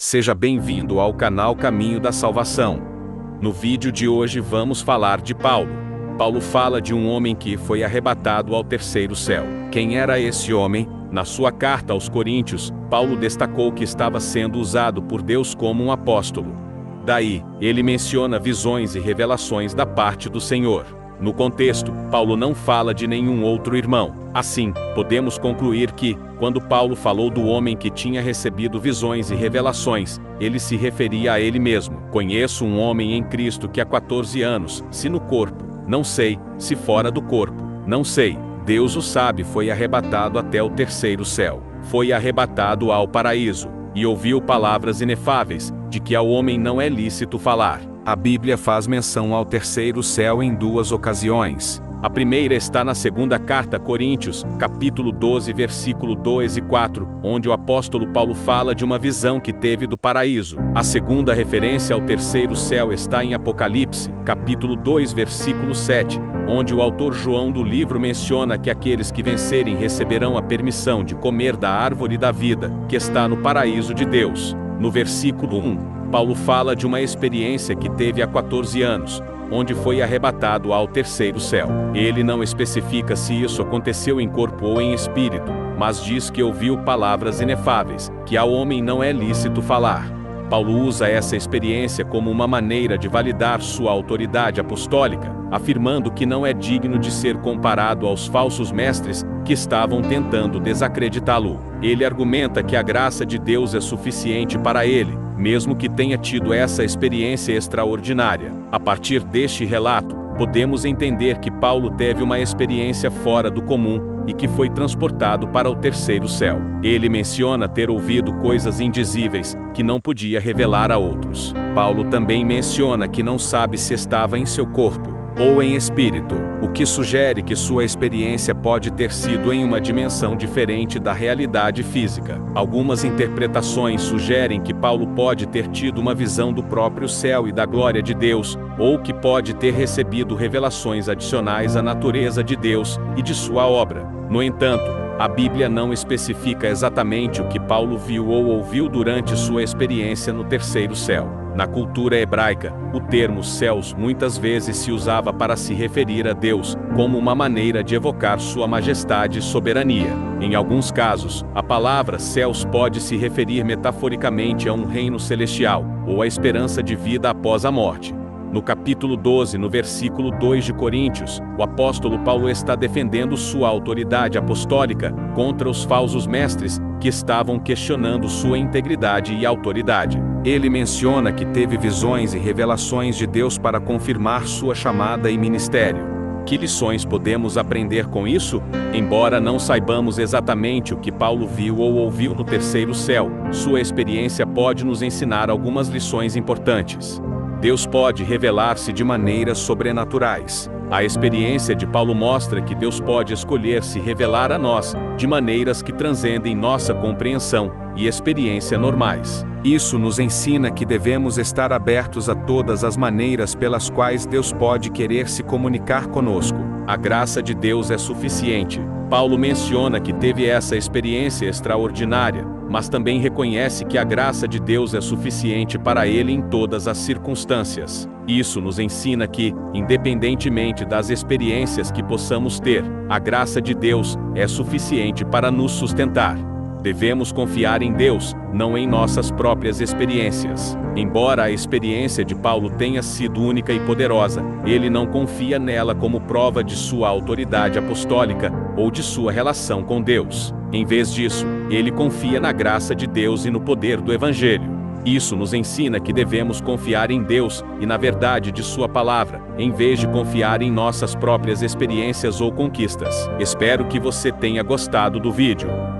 Seja bem-vindo ao canal Caminho da Salvação. No vídeo de hoje vamos falar de Paulo. Paulo fala de um homem que foi arrebatado ao terceiro céu. Quem era esse homem? Na sua carta aos Coríntios, Paulo destacou que estava sendo usado por Deus como um apóstolo. Daí, ele menciona visões e revelações da parte do Senhor. No contexto, Paulo não fala de nenhum outro irmão. Assim, podemos concluir que, quando Paulo falou do homem que tinha recebido visões e revelações, ele se referia a ele mesmo. Conheço um homem em Cristo que há 14 anos, se no corpo, não sei, se fora do corpo, não sei. Deus o sabe, foi arrebatado até o terceiro céu. Foi arrebatado ao paraíso, e ouviu palavras inefáveis, de que ao homem não é lícito falar. A Bíblia faz menção ao terceiro céu em duas ocasiões. A primeira está na segunda carta a Coríntios, capítulo 12, versículo 2 e 4, onde o apóstolo Paulo fala de uma visão que teve do paraíso. A segunda referência ao terceiro céu está em Apocalipse, capítulo 2, versículo 7, onde o autor João do livro menciona que aqueles que vencerem receberão a permissão de comer da árvore da vida, que está no paraíso de Deus. No versículo 1, Paulo fala de uma experiência que teve há 14 anos, onde foi arrebatado ao terceiro céu. Ele não especifica se isso aconteceu em corpo ou em espírito, mas diz que ouviu palavras inefáveis, que ao homem não é lícito falar. Paulo usa essa experiência como uma maneira de validar sua autoridade apostólica, afirmando que não é digno de ser comparado aos falsos mestres que estavam tentando desacreditá-lo. Ele argumenta que a graça de Deus é suficiente para ele, mesmo que tenha tido essa experiência extraordinária. A partir deste relato, podemos entender que Paulo teve uma experiência fora do comum e que foi transportado para o terceiro céu. Ele menciona ter ouvido coisas indizíveis, que não podia revelar a outros. Paulo também menciona que não sabe se estava em seu corpo ou em espírito, o que sugere que sua experiência pode ter sido em uma dimensão diferente da realidade física. Algumas interpretações sugerem que Paulo pode ter tido uma visão do próprio céu e da glória de Deus, ou que pode ter recebido revelações adicionais à natureza de Deus e de sua obra. No entanto, a Bíblia não especifica exatamente o que Paulo viu ou ouviu durante sua experiência no terceiro céu. Na cultura hebraica, o termo céus muitas vezes se usava para se referir a Deus, como uma maneira de evocar sua majestade e soberania. Em alguns casos, a palavra céus pode se referir metaforicamente a um reino celestial, ou a esperança de vida após a morte. No capítulo 12, no versículo 2 de Coríntios, o apóstolo Paulo está defendendo sua autoridade apostólica contra os falsos mestres que estavam questionando sua integridade e autoridade. Ele menciona que teve visões e revelações de Deus para confirmar sua chamada e ministério. Que lições podemos aprender com isso? Embora não saibamos exatamente o que Paulo viu ou ouviu no terceiro céu, sua experiência pode nos ensinar algumas lições importantes. Deus pode revelar-se de maneiras sobrenaturais. A experiência de Paulo mostra que Deus pode escolher se revelar a nós, de maneiras que transcendem nossa compreensão e experiência normais. Isso nos ensina que devemos estar abertos a todas as maneiras pelas quais Deus pode querer se comunicar conosco. A graça de Deus é suficiente. Paulo menciona que teve essa experiência extraordinária, mas também reconhece que a graça de Deus é suficiente para ele em todas as circunstâncias. Isso nos ensina que, independentemente das experiências que possamos ter, a graça de Deus é suficiente para nos sustentar. Devemos confiar em Deus, não em nossas próprias experiências. Embora a experiência de Paulo tenha sido única e poderosa, ele não confia nela como prova de sua autoridade apostólica ou de sua relação com Deus. Em vez disso, ele confia na graça de Deus e no poder do Evangelho. Isso nos ensina que devemos confiar em Deus e na verdade de sua palavra, em vez de confiar em nossas próprias experiências ou conquistas. Espero que você tenha gostado do vídeo.